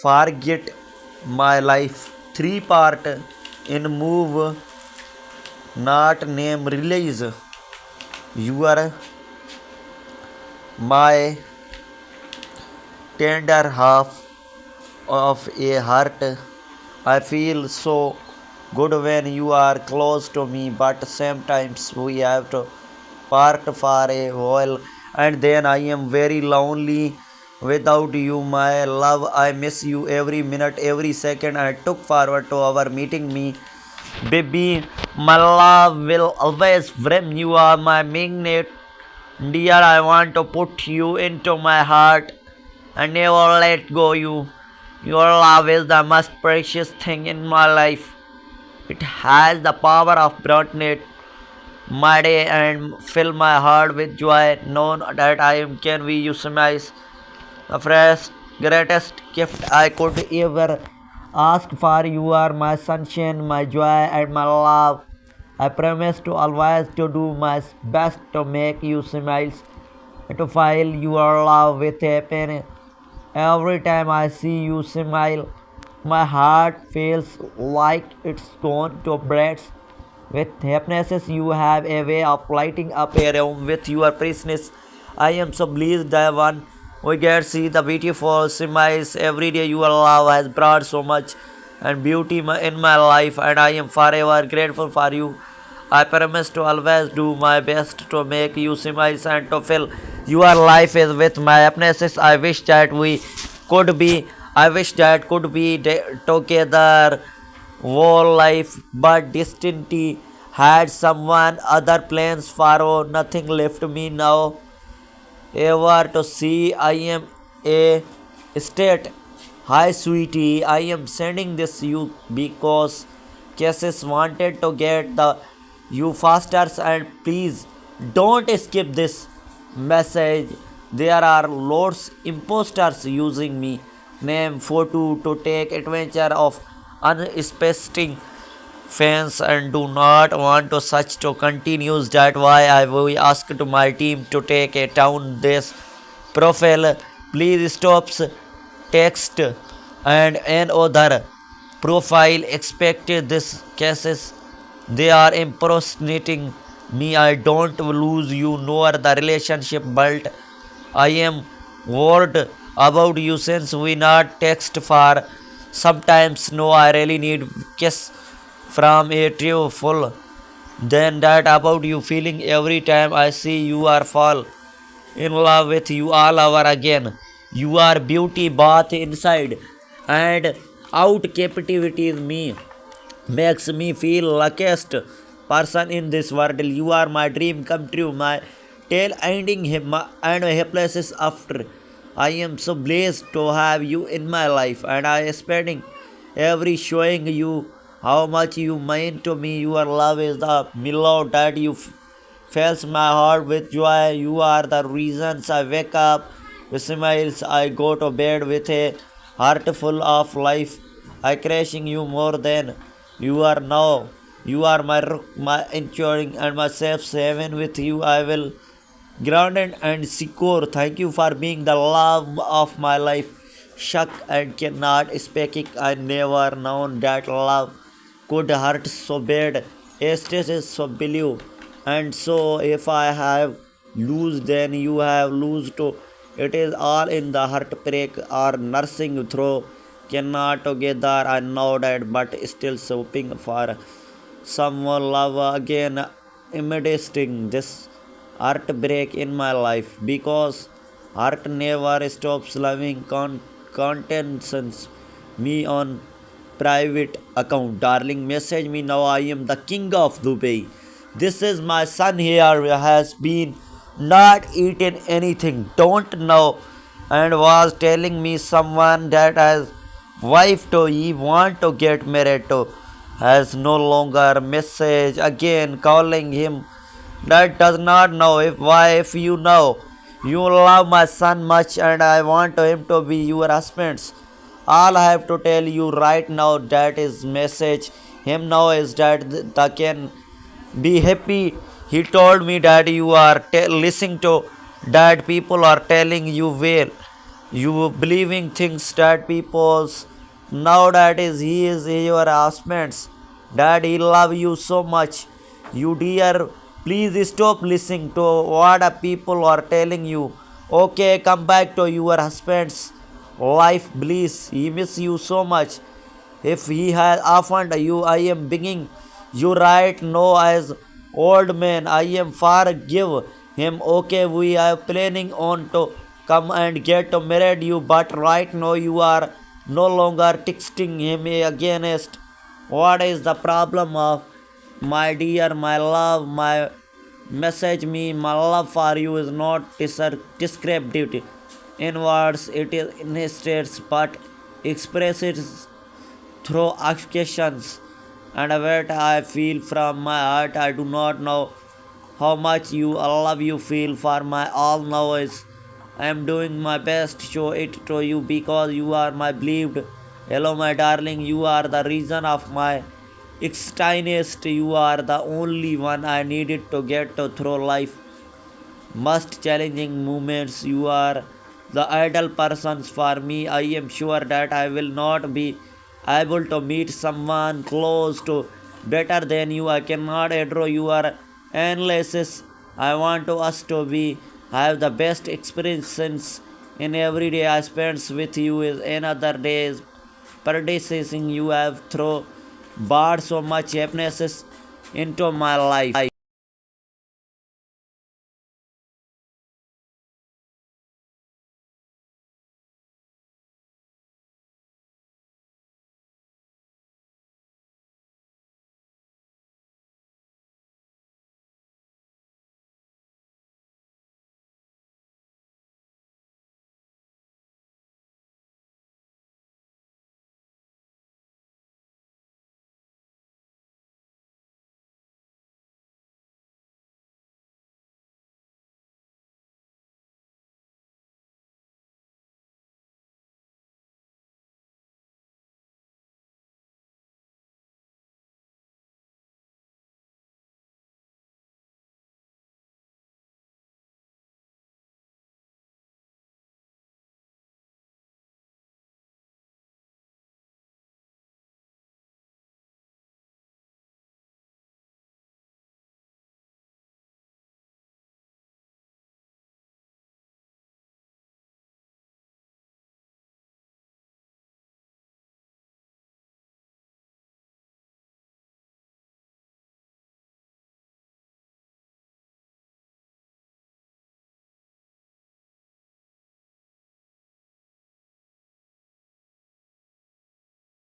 forget my life. Three part in move not name release. You are my tender half of a heart. I feel so good when you are close to me, but sometimes we have to part for a while, and then I am very lonely without you, my love. I miss you every minute, every second. I took forward to our meeting me. Baby, my love will always frame you are my magnet. Dear, I want to put you into my heart and never let go you. Your love is the most precious thing in my life. It has the power of brightening my day and fill my heart with joy, knowing that I am can be you smiles. The first greatest gift I could ever ask for. You are my sunshine, my joy, and my love. I promise to always to do my best to make you smile, to feel your love with happiness. Every time I see you smile, my heart feels like it's gone to breath. With happiness, you have a way of lighting up a room with your freshness. I am so pleased that one we get see the beautiful smiles every day. Your love has brought so much and beauty in my life, and I am forever grateful for you. I promise to always do my best to make you smile and to fill your life is with my happiness. I wish that we could be. I wish that could be together whole life, but destiny had someone other plans for nothing left me now ever to see. I am a state. Hi sweetie, I am sending this you because cases wanted to get the you faster, and please don't skip this message. There are lots imposters using me name photo to take advantage of unspecific fans and do not want to such to continues. That why I will ask to my team to take a down this profile. Please stops text and another profile expected this cases. They are impersonating me. I don't lose you nor the relationship, but I am worried about you since we not text for sometimes. No, I really need kiss from a true full. Then that about you feeling every time I see you are fall in love with you all over again. You are beauty both inside and out. Captivity is me makes me feel luckiest person in this world. You are my dream come true, my tail ending him and helpless after. I am so blessed to have you in my life, and I am spending every showing you how much you mean to me. Your love is the millow that you fills my heart with joy. You are the reasons I wake up with smiles. I go to bed with a heart full of life. I crashing you more than you are now. You are my rock, my ensuring and my safe haven. With you I will grounded and secure. Thank you for being the love of my life. Shuck and cannot speak it. I never known that love could hurt so bad. Estes is so believe. And so if I have lose, then you have lose too. It is all in the heartbreak or nursing through. Cannot together. I know that, but still hoping for someone love again. Imitating this heartbreak in my life because art never stops loving contents me on private account. Darling, message me now. I am the king of Dubai. This is my son here has been not eaten anything. Don't know and was telling me someone that has wife to he want to get married to has no longer message again calling him that does not know if why if you know you love my son much and I want him to be your husband. All I have to tell you right now that is message him now is that the can be happy. He told me that you are listening to that people are telling you well You believing things that people's now that is he is your husband's that he love you so much. You dear, please stop listening to what the people are telling you. Okay, come back to your husband's life, please. He miss you so much. If he has offended you, I am begging you right now as old man. I am forgive him. Okay, we are planning on to come and get married you, but right now you are no longer texting him against. What is the problem of my dear, my love, my message me, my love for you is not described in words, it is in states, but expresses through actions and what I feel from my heart. I do not know how much you love you feel for my all now is I am doing my best to show it to you because you are my believed. Hello my darling, you are the reason of my extinest. You are the only one I needed to get to through life most challenging moments. You are the ideal persons for me. I am sure that I will not be able to meet someone close to better than you. I cannot adore your analysis. I want to us to be have the best experiences in every day I spend with you is another day's predecessing you have through brought so much happiness into my life.